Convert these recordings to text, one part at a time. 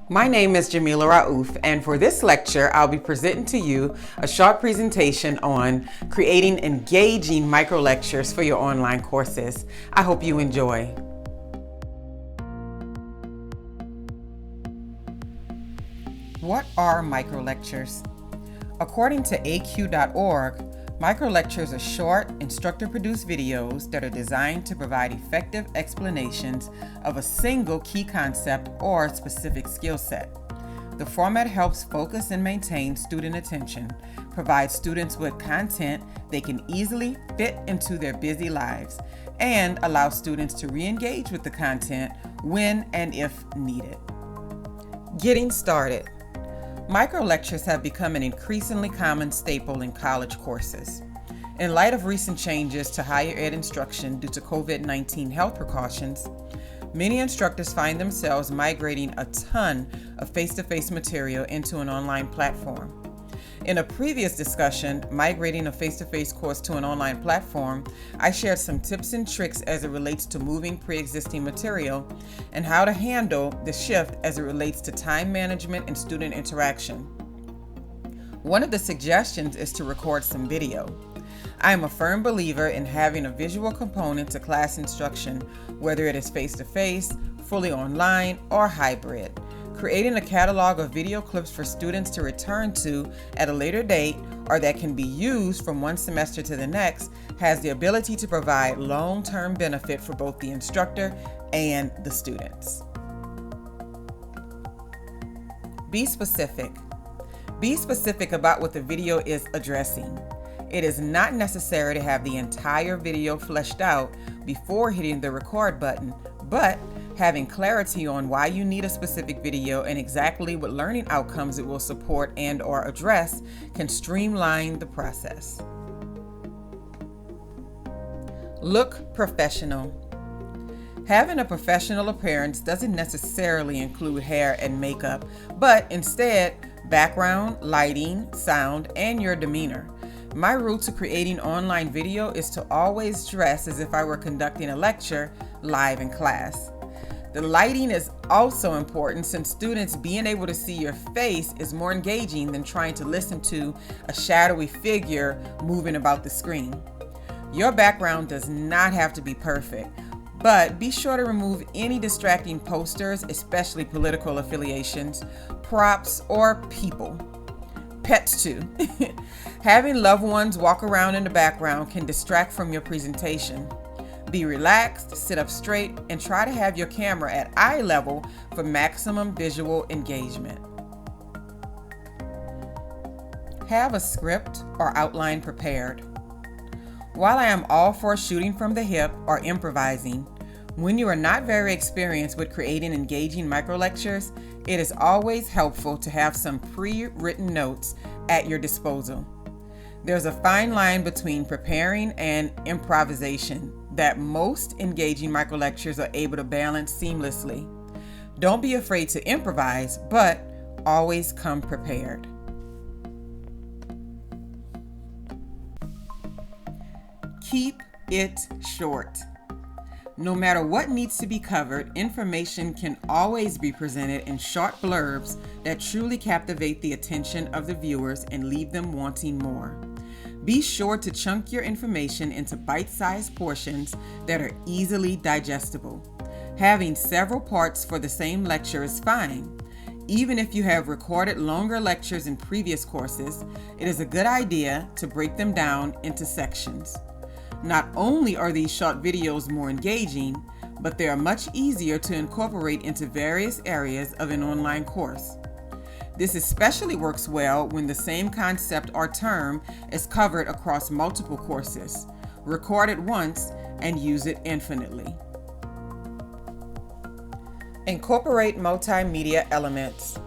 My name is Jamila Raouf, and for this lecture, I'll be presenting to you a short presentation on creating engaging microlectures for your online courses. I hope you enjoy. What are microlectures? According to aq.org, microlectures are short, instructor-produced videos that are designed to provide effective explanations of a single key concept or specific skill set. The format helps focus and maintain student attention, provides students with content they can easily fit into their busy lives, and allows students to re-engage with the content when and if needed. Getting started. Microlectures have become an increasingly common staple in college courses. In light of recent changes to higher ed instruction due to COVID-19 health precautions, many instructors find themselves migrating a ton of face-to-face material into an online platform. In a previous discussion, migrating a face-to-face course to an online platform, I shared some tips and tricks as it relates to moving pre-existing material and how to handle the shift as it relates to time management and student interaction. One of the suggestions is to record some video. I am a firm believer in having a visual component to class instruction, whether it is face-to-face, fully online, or hybrid. Creating a catalog of video clips for students to return to at a later date or that can be used from one semester to the next has the ability to provide long-term benefit for both the instructor and the students. Be specific. Be specific about what the video is addressing. It is not necessary to have the entire video fleshed out before hitting the record button, but having clarity on why you need a specific video and exactly what learning outcomes it will support and/or address can streamline the process. Look professional. Having a professional appearance doesn't necessarily include hair and makeup, but instead, background, lighting, sound, and your demeanor. My rule to creating online video is to always dress as if I were conducting a lecture live in class. The lighting is also important since students being able to see your face is more engaging than trying to listen to a shadowy figure moving about the screen. Your background does not have to be perfect, but be sure to remove any distracting posters, especially political affiliations, props, or people. Pets too. Having loved ones walk around in the background can distract from your presentation. Be relaxed, sit up straight, and try to have your camera at eye level for maximum visual engagement. Have a script or outline prepared. While I am all for shooting from the hip or improvising, when you are not very experienced with creating engaging microlectures, it is always helpful to have some pre-written notes at your disposal. There's a fine line between preparing and improvisation that most engaging microlectures are able to balance seamlessly. Don't be afraid to improvise, but always come prepared. Keep it short. No matter what needs to be covered, information can always be presented in short blurbs that truly captivate the attention of the viewers and leave them wanting more. Be sure to chunk your information into bite-sized portions that are easily digestible. Having several parts for the same lecture is fine. Even if you have recorded longer lectures in previous courses, it is a good idea to break them down into sections. Not only are these short videos more engaging, but they are much easier to incorporate into various areas of an online course. This especially works well when the same concept or term is covered across multiple courses. Record it once and use it infinitely. Incorporate multimedia elements.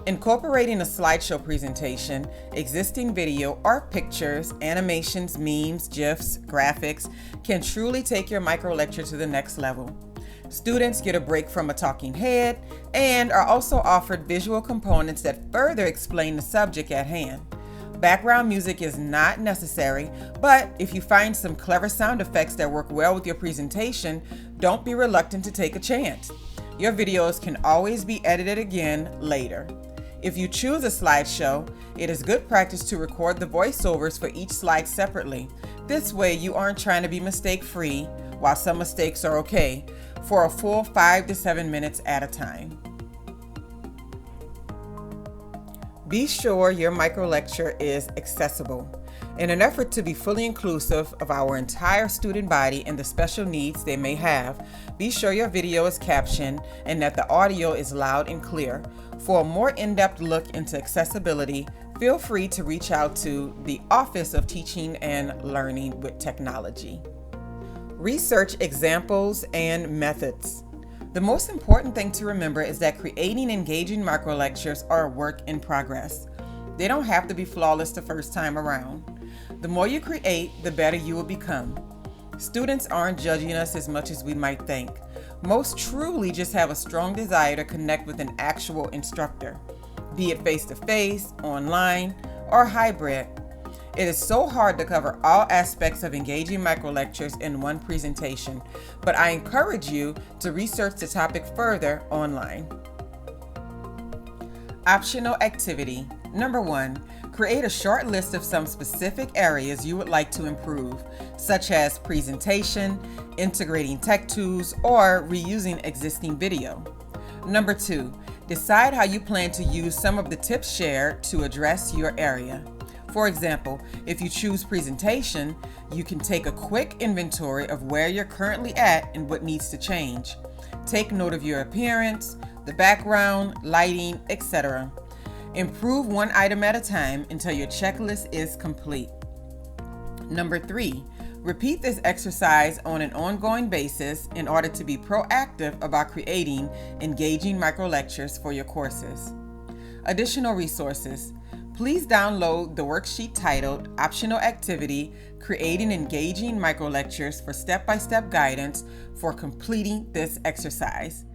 Incorporating a slideshow presentation, existing video, or pictures, animations, memes, GIFs, graphics can truly take your microlecture to the next level. Students get a break from a talking head and are also offered visual components that further explain the subject at hand. Background music is not necessary, but if you find some clever sound effects that work well with your presentation, don't be reluctant to take a chance. Your videos can always be edited again later. If you choose a slideshow, it is good practice to record the voiceovers for each slide separately. This way you aren't trying to be mistake-free, while some mistakes are okay, for a full 5 to 7 minutes at a time. Be sure your microlecture is accessible. In an effort to be fully inclusive of our entire student body and the special needs they may have, be sure your video is captioned and that the audio is loud and clear. For a more in-depth look into accessibility, feel free to reach out to the Office of Teaching and Learning with Technology. Research examples and methods. The most important thing to remember is that creating engaging microlectures are a work in progress. They don't have to be flawless the first time around. The more you create, the better you will become. Students aren't judging us as much as we might think. Most truly just have a strong desire to connect with an actual instructor, be it face-to-face, online, or hybrid. It is so hard to cover all aspects of engaging microlectures in one presentation, but I encourage you to research the topic further online. Optional activity. Number 1, create a short list of some specific areas you would like to improve, such as presentation, integrating tech tools, or reusing existing video. Number 2, decide how you plan to use some of the tips shared to address your area. For example, if you choose presentation, you can take a quick inventory of where you're currently at and what needs to change. Take note of your appearance, the background, lighting, etc. Improve one item at a time until your checklist is complete. Number 3, repeat this exercise on an ongoing basis in order to be proactive about creating engaging microlectures for your courses. Additional resources. Please download the worksheet titled Optional Activity, Creating Engaging Microlectures for Step-by-Step Guidance for completing this exercise.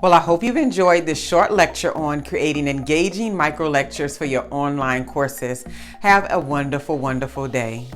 Well, I hope you've enjoyed this short lecture on creating engaging microlectures for your online courses. Have a wonderful, wonderful day.